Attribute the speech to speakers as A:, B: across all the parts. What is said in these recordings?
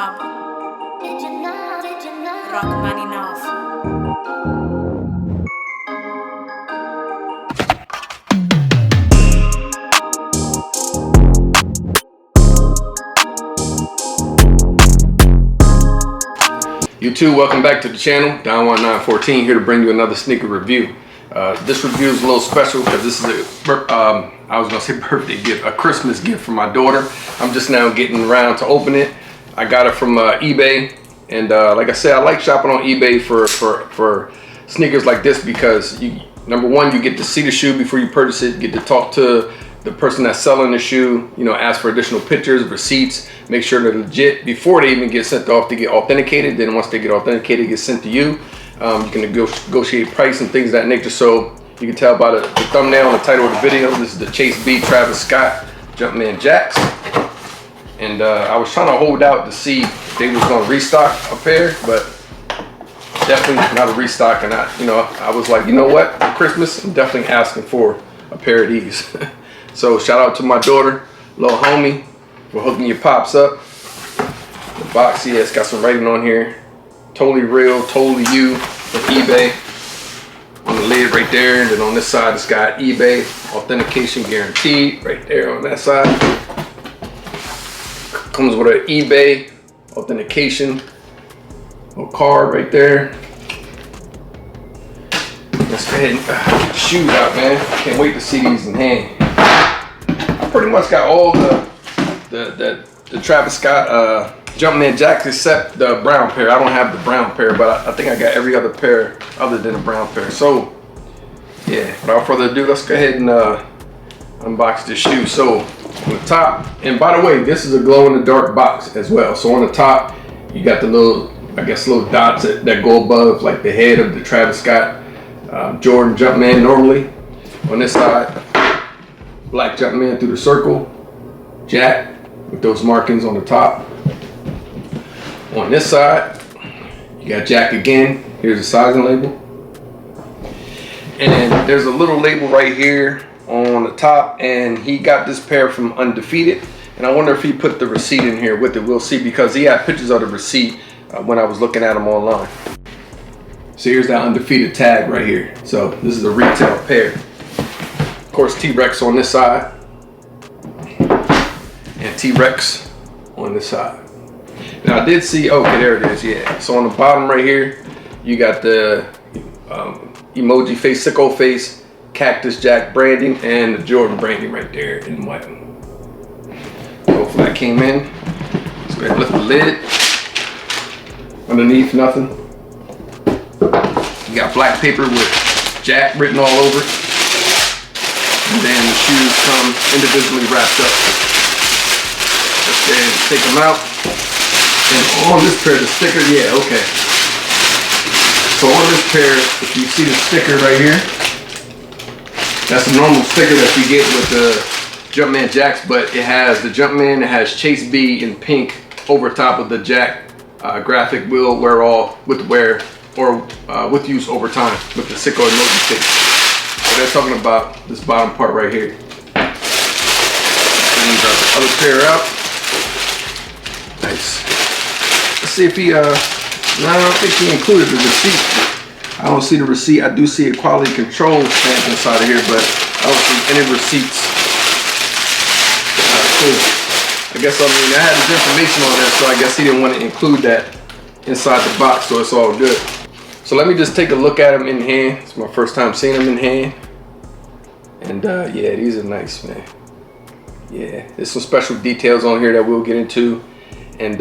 A: Rob Rachmaninoff.
B: YouTube, welcome back to the channel. Don1914 here to bring you another sneaker review. This review is a little special because this is I was gonna say birthday gift, a Christmas gift for my daughter. I'm just now getting around to open it. I got it from eBay, and like I said, I like shopping on eBay for sneakers like this because number one, you get to see the shoe before you purchase it, get to talk to the person that's selling the shoe, you know, ask for additional pictures, receipts, make sure they're legit before they even get sent off to get authenticated. Then once they get authenticated, it gets sent to you. You can negotiate price and things of that nature. So you can tell by the thumbnail and the title of the video, this is the Chase B Travis Scott Jumpman Jacks. And I was trying to hold out to see if they was gonna restock a pair, but definitely not a restock. And I was like, you know what, for Christmas, I'm definitely asking for a pair of these. So shout out to my daughter, little homie, for hooking your pops up. The box, yeah, it's got some writing on here. Totally real, totally you, from eBay. On the lid right there, and then on this side it's got eBay authentication guaranteed right there on that side. Comes with an eBay authentication card right there. Let's go ahead and get the shoes out, man. Can't wait to see these in hand. I pretty much got all the Travis Scott Jumpman Jacks except the brown pair. I don't have the brown pair, but I think I got every other pair other than the brown pair. So yeah, without further ado, let's go ahead and unbox this shoe. So on the top, and by the way, this is a glow-in-the-dark box as well. So on the top, you got the little, I guess, little dots that go above, like the head of the Travis Scott Jordan Jumpman normally. On this side, black Jumpman through the circle, Jack with those markings on the top. On this side, you got Jack again. Here's the sizing label. And then there's a little label right here on the top, and he got this pair from Undefeated. And I wonder if he put the receipt in here with it. We'll see, because he had pictures of the receipt when I was looking at them online. So here's that Undefeated tag right here. So this is a retail pair. Of course, T-Rexx on this side, and T-Rexx on this side. Now I did see, okay, there it is, yeah. So on the bottom right here, you got the emoji face, sicko face, Cactus Jack branding, and the Jordan branding right there in white. Hopefully that came in. Let's go ahead and lift the lid. Underneath, nothing. You got black paper with Jack written all over it. And then the shoes come individually wrapped up. Let's go ahead and take them out. And on this pair, the sticker, yeah, okay. So on this pair, if you see the sticker right here, that's a normal sticker that you get with the Jumpman Jacks, but it has the Jumpman, it has Chase B in pink over top of the Jack graphic. Will wear all with with use over time with the sicko emoji face. So they're talking about this bottom part right here. Then you got the other pair out. Nice. Let's see if he, no, I don't think he included the receipt. I don't see the receipt. I do see a quality control stamp inside of here, but I don't see any receipts. Cool. I guess, I mean, I had his information on there, so I guess he didn't want to include that inside the box, so it's all good. So let me just take a look at them in hand. It's my first time seeing them in hand. And yeah, these are nice, man. Yeah, there's some special details on here that we'll get into, and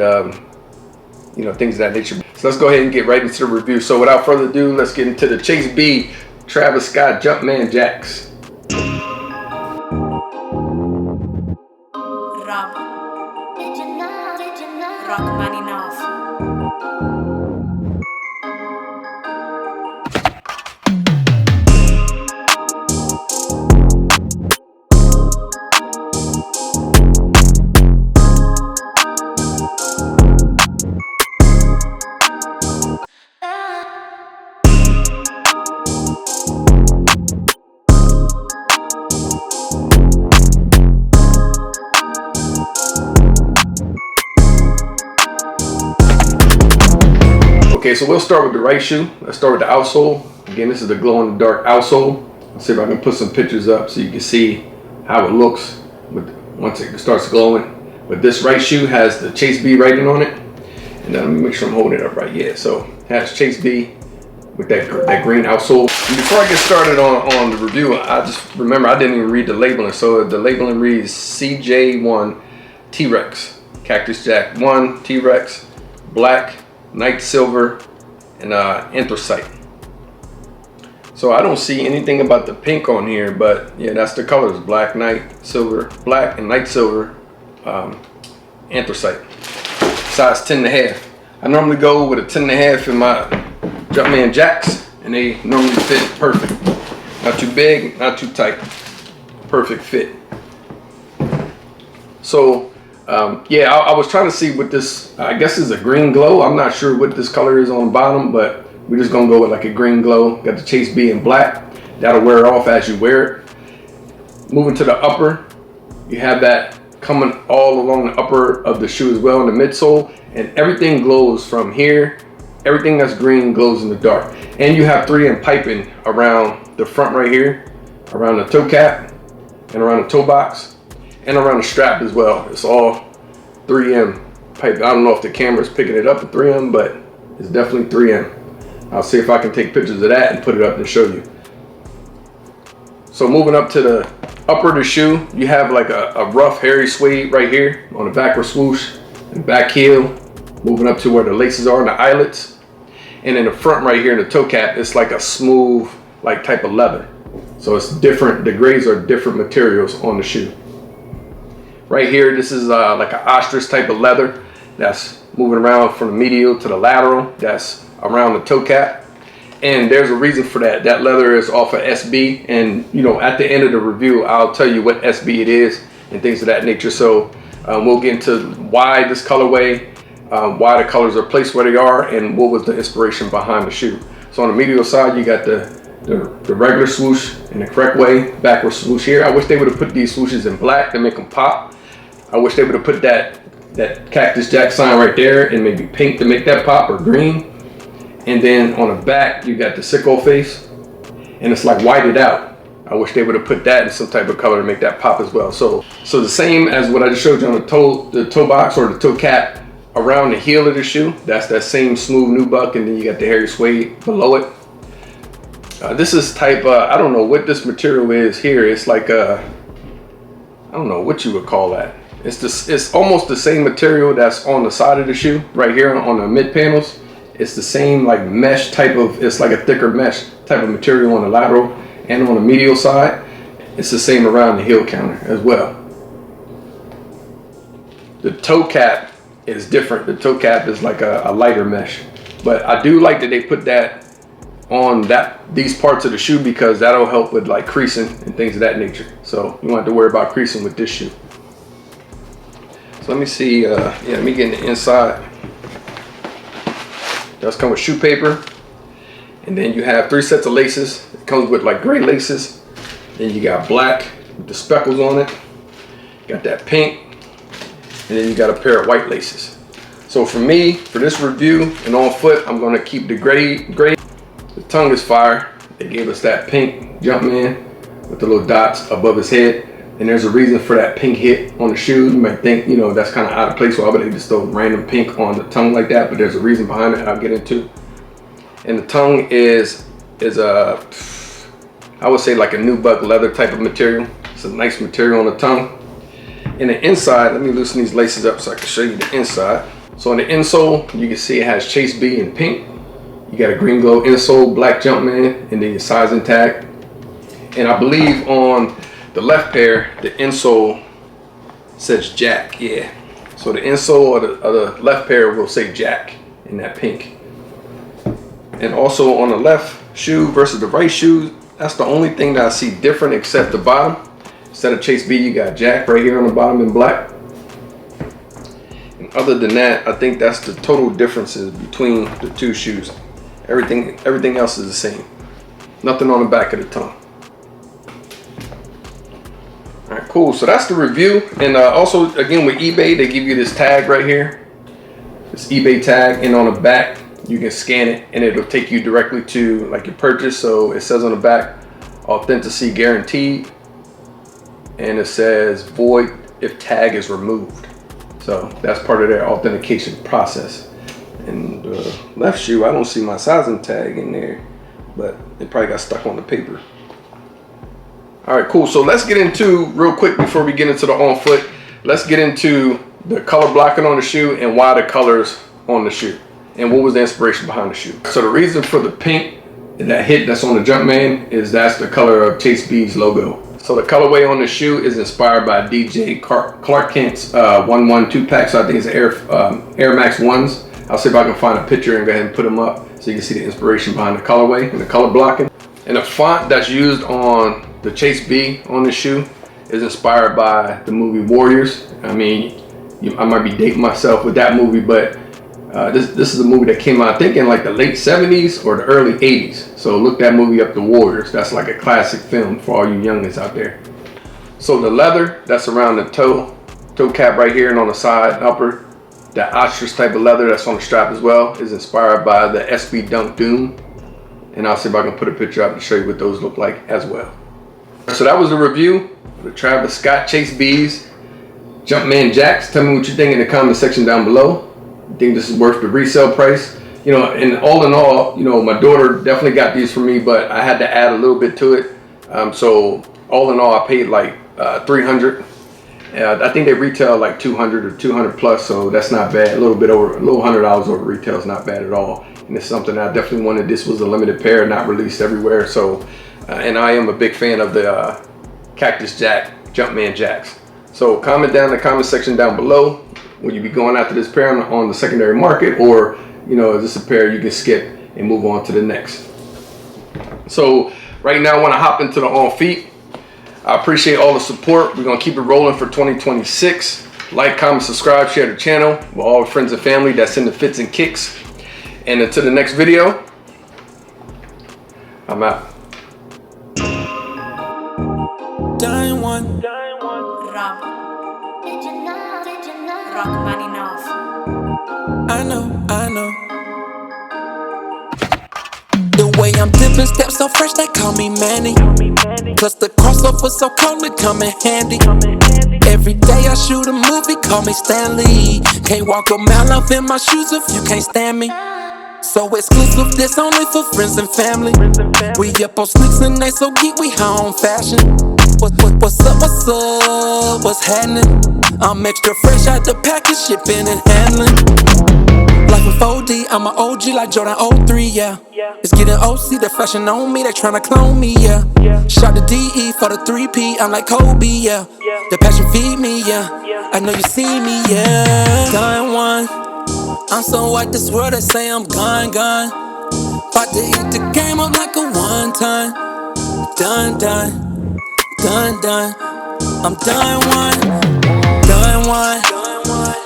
B: you know, things of that nature. So let's go ahead and get right into the review. So without further ado, let's get into the Chase B Travis Scott Jumpman Jacks.
A: Rob Rachmaninoff.
B: Okay, so we'll start with the right shoe. Let's start with the outsole. Again, this is the glow in the dark outsole. Let's see if I can put some pictures up so you can see how it looks once it starts glowing. But this right shoe has the Chase B writing on it. And then let me make sure I'm holding it up right. Yeah, so it has Chase B with that green outsole. And before I get started on the review, I just remember I didn't even read the labeling. So the labeling reads CJ1 T-Rexx, Cactus Jack 1 T-Rexx, black, night silver, and anthracite. So I don't see anything about the pink on here, but yeah, that's the colors: black, night silver, black and night silver, anthracite. Size 10.5. I normally go with a 10.5 in my Jumpman Jacks, and they normally fit perfect. Not too big, not too tight. Perfect fit. So yeah, I was trying to see what this, I guess is a green glow. I'm not sure what this color is on the bottom, but we're just gonna go with like a green glow. Got the Chase B in black. That'll wear off as you wear it. Moving to the upper, you have that coming all along the upper of the shoe as well in the midsole, and everything glows from here. Everything that's green glows in the dark. And you have 3M piping around the front right here, around the toe cap, and around the toe box, and around the strap as well. It's all 3M pipe. I don't know if the camera's picking it up at 3M, but it's definitely 3M. I'll see if I can take pictures of that and put it up and show you. So moving up to the upper of the shoe, you have like a rough hairy suede right here on the backward swoosh and back heel. Moving up to where the laces are and the eyelets. And in the front right here in the toe cap, it's like a smooth like type of leather. So it's different, the grades are different materials on the shoe. Right here, this is like an ostrich type of leather that's moving around from the medial to the lateral. That's around the toe cap. And there's a reason for that. That leather is off of SB. And you know, at the end of the review, I'll tell you what SB it is and things of that nature. So we'll get into why this colorway, why the colors are placed where they are, and what was the inspiration behind the shoe. So on the medial side, you got the regular swoosh in the correct way, backward swoosh here. I wish they would have put these swooshes in black to make them pop. I wish they would have put that Cactus Jack sign right there and maybe pink to make that pop, or green. And then on the back, you got the sicko face, and it's like whited out. I wish they would have put that in some type of color to make that pop as well. So the same as what I just showed you on the toe box or the toe cap around the heel of the shoe. That's that same smooth nubuck, and then you got the hairy suede below it. This is type, I don't know what this material is here. It's like I don't know what you would call that. It's almost the same material that's on the side of the shoe right here on the mid panels. It's the same like mesh type of, it's like a thicker mesh type of material on the lateral and on the medial side. It's the same around the heel counter as well. The toe cap is different. The toe cap is like a lighter mesh, but I do like that they put that on these parts of the shoe, because that'll help with like creasing and things of that nature. So you won't have to worry about creasing with this shoe. So let me see, yeah, let me get in the inside. Does come with shoe paper, and then you have 3 sets of laces. It comes with like gray laces. Then you got black with the speckles on it. Got that pink, and then you got a pair of white laces. So for me, for this review and on foot, I'm gonna keep the gray. The tongue is fire. They gave us that pink Jumpman with the little dots above his head. And there's a reason for that pink hit on the shoe. You might think, you know, that's kind of out of place. Why would they just throw random pink on the tongue like that? But there's a reason behind it I'll get into. And the tongue is a, I would say like a nubuck leather type of material. It's a nice material on the tongue. In the inside, let me loosen these laces up so I can show you the inside. So on the insole, you can see it has Chase B in pink. You got a green glow insole, black Jumpman, and then your sizing tag. And I believe on the left pair, the insole says Jack, yeah. So the insole of the left pair will say Jack in that pink. And also on the left shoe versus the right shoe, that's the only thing that I see different, except the bottom. Instead of Chase B, you got Jack right here on the bottom in black. And other than that, I think that's the total differences between the two shoes. Everything else is the same. Nothing on the back of the tongue. All right, cool. So that's the review. And also, again, with eBay, they give you this tag right here, this eBay tag, and on the back you can scan it and it'll take you directly to like your purchase. So it says on the back, authenticity guaranteed, and it says void if tag is removed. So that's part of their authentication process. And left shoe, I don't see my sizing tag in there, but it probably got stuck on the paper. All right, cool. So let's get into, real quick before we get into the on foot, let's get into the color blocking on the shoe and why the colors on the shoe and what was the inspiration behind the shoe. So the reason for the pink that hit that's on the Jumpman is that's the color of Chase B's logo. So the colorway on the shoe is inspired by DJ Clark Kent's 112 pack. So I think it's Air Max 1s. I'll see if I can find a picture and go ahead and put them up so you can see the inspiration behind the colorway and the color blocking. And the font that's used on the Chase B on the shoe is inspired by the movie Warriors. I mean, I might be dating myself with that movie, but this is a movie that came out, I think, in like the late 70s or the early 80s. So look that movie up, The Warriors. That's like a classic film for all you youngins out there. So the leather that's around the toe cap right here and on the side upper, that ostrich type of leather that's on the strap as well, is inspired by the SB Dunk Doom. And I'll see if I can put a picture up to show you what those look like as well. So that was a review of the Travis Scott Chase B's Jumpman Jacks. Tell me what you think in the comment section down below. You think this is worth the resale price? You know, and all in all, you know, my daughter definitely got these for me, but I had to add a little bit to it. So all in all, I paid like $300. I think they retail like 200 or 200 plus, so that's not bad. A little $100 over retail is not bad at all. And it's something I definitely wanted. This was a limited pair, not released everywhere. So, and I am a big fan of the Cactus Jack Jumpman Jacks. So comment down in the comment section down below. Will you be going after this pair on the secondary market, or you know, is this a pair you can skip and move on to the next? So right now I want to hop into the on feet. I appreciate all the support. We're gonna keep it rolling for 2026. Like, comment, subscribe, share the channel with all the friends and family that's in the fits and kicks. And until the next video, I'm out.
C: Dying one.
A: Rob. Rockman enough.
C: I know. The way I'm dipping steps so fresh, they call me Manny. Plus the crossover so cold, it come in handy. Every day I shoot a movie, call me Stanley. Can't walk a mile off in my shoes if you can't stand me. So exclusive, this only for friends and family. We up on sneaks and they so geek, we high on fashion. What's up, what's happening? I'm extra fresh out the package, shipping and handling. Life in 4D, I'm an OG like Jordan 03, yeah. It's getting OC, the fashion on me, they tryna clone me, yeah. Shot the DE for the 3P, I'm like Kobe, yeah. The passion feed me, yeah. I know you see me, yeah. Dying one. I'm so white, this world, they say I'm gone. About to eat the game up like a one time. Done. I'm done one.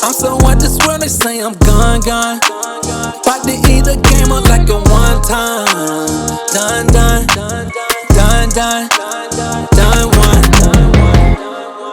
C: I'm so white, this world, they say I'm gone. About to eat the game up like a one time. Done.